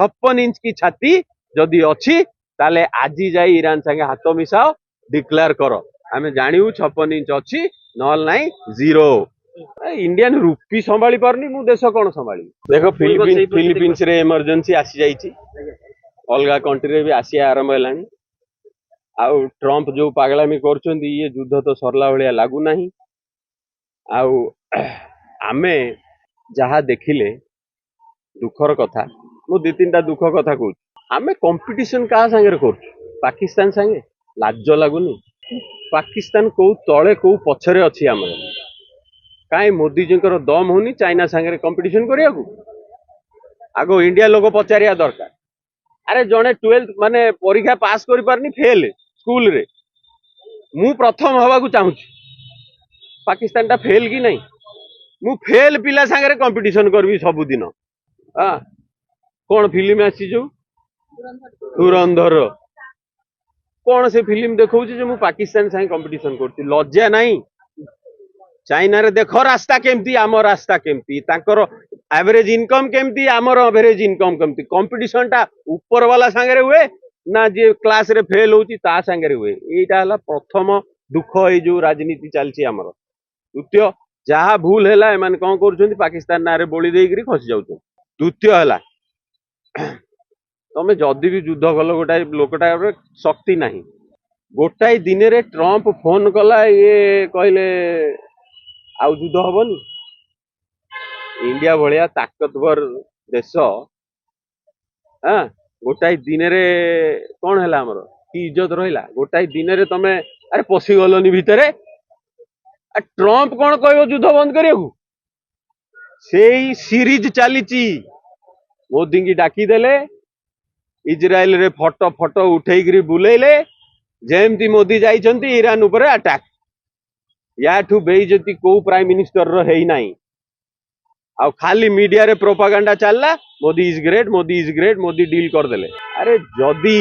56 inch की छाती जदि अच्छी ताले आज जाई ईरान संगे हाथ मिसाओ डिक्लेयर करो आमे जानियो 56 इंच अच्छी नल नाई जीरो इंडियन रुपी संभाली पारनी मु देश कौन संभाली देखो फिलिपीन्स रे इमरजेंसी आसी जाइछि अलगा कंट्री रे भी आसिया आरंभ हेलानी आउ ट्रम्प जो पागलामी करछन्ती ये युद्ध तो सरला भलिया लागू नाही आउ आमे जहा देखिले दुखर कथा मु दी तीन टा दुख कथा कहूँ आमे कंपटीशन का संगे कर पाकिस्तान संगे लाज लगुनि पाकिस्तान को तले को पछरे अछि हमर काई मोदी जी दम होनी चाइना संगे कंपटीशन करिया को आगो इंडिया लोग पचारिया दरकार अरे जने 12th माने परीक्षा पास करि पारनी फेल स्कूल रे मु प्रथम हवा को चाहूँ पाकिस्तान टा फेल की नहीं मु फेल पिला संगे कंपटीशन करबी सब दिन हां कौन फिल्म आसी जो धुरंधर कौन से फिल्म देखौ जे मु पाकिस्तान संगे कंपटीशन करती लज्जा नहीं चाइना रे देखो रास्ता केमती आमो रास्ता केमती ताकर एवरेज इनकम केमती आमर एवरेज इनकम केमती कंपटीशन टा ऊपर वाला संगे हुए ना जे क्लास रे फेल होती ता संगे हुए एटा हला प्रथम दुख ए जो राजनीति चलची आमर द्वितीय जहा भूल हैला एमान कोन करूछन्ती पाकिस्तान नारे बोली देइकरी खसी जाउछ द्वितीय हैला तमे जदी भी युद्ध कल गोटाए लोकटा शक्ति नहीं गोटाए दिन रे ट्रम्प फोन कला ये कहले आउ युद्ध हबनी इंडिया भलिया ताकतवर देश हाँ गोटाए दिन रे कौन है हमर की इज्जत रहिला गोटाए दिन रे तमे अरे पसी गलनी भितरे ट्रम्प कौन कहबो युद्ध बंद करियाकू सेई सीरीज चलीची मोदी की डाकी देले इजराइल रे फोटो फोटो उठेइकरी बुलेइले जेमती मोदी जाइछन्ती ईरान ऊपर अटैक याठू बेइज्जती को प्राइम मिनिस्टर रो हेई नाही आ खाली मीडिया रे प्रोपागेंडा चलला Modi is great Modi deal कर देले अरे जदी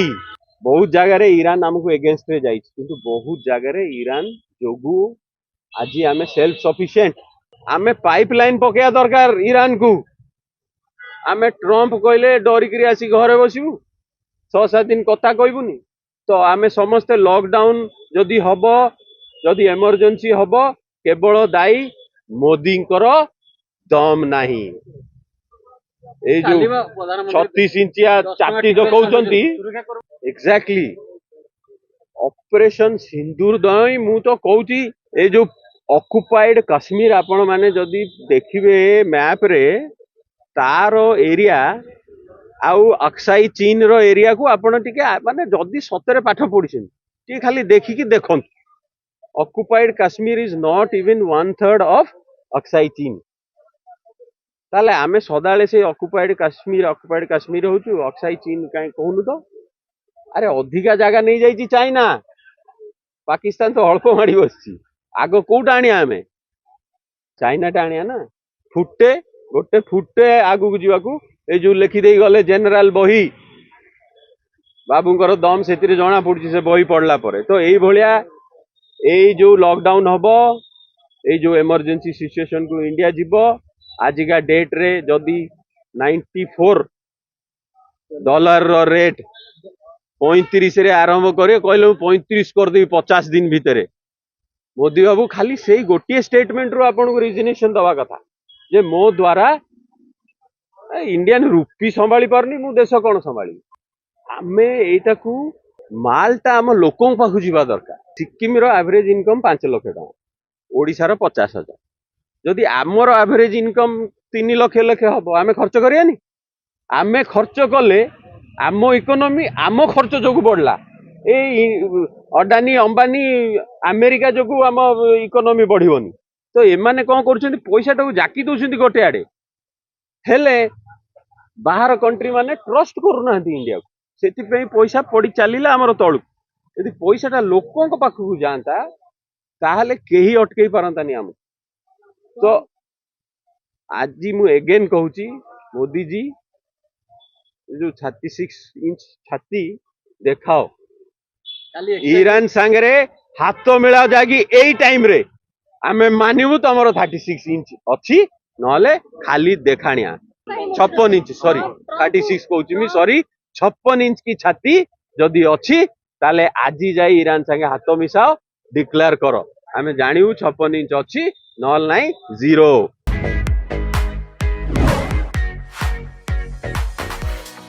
बहुत जगह रे ईरान हमको एगेंस्ट रे जाइछ किंतु बहुत जगह रे ईरान जोगु आज आमे सेल्फ सफिशिएंट आमे पाइपलाइन पकेया दरकार ईरान को आमे ट्रम्प कहले डरिकरी आसी घरे बसिबू 6-7 दिन कथा कहबुनी तो आमे समस्त लॉकडाउन जदी हबो जदी इमरजेंसी हबो केवल दायी मोदी दम नहीं ए जो 36 इंचिया चाटी जो कहउचंती एग्जैक्टली ऑपरेशन सिंदूर दई मु तो कहउची ए जो ऑक्युपाइड कश्मीर आपण माने जदी देखिबे मैप रे तारो एरिया आउ अक्साई चीन रो एरिया को आपण टिके माने जदी सतरे पाठ पढिछन टी खाली देखि कि देखन occupied Kashmir is not even 1/3 of Aksai चीन ताले आमे सदाले से ऑक्युपाइड कश्मीर होचु अक्साई चीन काई कहनु तो अरे अधिका जागा नहीं जाईची चाइना पाकिस्तान तो अल्प माड़ी बसची आगो कोटा आनिया आमे चाइना टा आनिया ना फुटे गोटे फुटे आगु को जीवाकू ए जो लिखि देई गले जनरल बही बाबूंकर दम सेतिरे जणा पड़ची से बही पड़ला परे तो एई भलिया एई जो लॉकडाउन हबो एई जो इमरजेंसी सिचुएशन को इंडिया जीवो आजिका डेट रे जदी 94 डॉलर रो रेट 35 रे आरंभ करे कहले 35 कर देबी 50 दिन भितरे मोदी बाबू खाली सेई गोटिए स्टेटमेंट रो आपन को रिजनेशन दवा कथा जे मो द्वारा इंडियन रुपी संभाली पारनी मु देश कौन संभाली आमे एटा को मालटा आम लोकों पाखु जीवा दरकार सिक्किम रो एवरेज इनकम 5 लाख टका ओडिसा रो 50,000 जदि आमर एवरेज इनकम 3 लाख हम आमे खर्च करियानी आमे खर्च कले आम इकोनॉमी आम खर्च जो बढ़ला ए अडानी अंबानी अमेरिका जो आम इकोनॉमी बढ़िबनी तो एमाने कौन कर पैसा टाक जाकी दौरान गोटे आड़े हेले बाहर कंट्री माने ट्रस्ट करूना इंडिया को से पैसा पड़ी चलला आमर तलू यदि पैसाटा लोकों पाखक जाता ताहले केही अटकई पारंतानी आम तो आज मु एगेन कहूची मोदी जी जो 36 इंच छाती देखाओ ईरान सांगरे हाथ मिला जागी एई टाइम रे आमे मानिबू तमरो 36 इंच अच्छी नले खाली देखाणिया 56 इंच सॉरी 36 कहूँ सॉरी 56 इंच की छाती जदि अच्छी ताले आजी जाई ईरान संगे हाथ मिसाओ डिक्लेयर करो आमे जानिबु 56 इंच अच्छी नॉल नाई जीरो।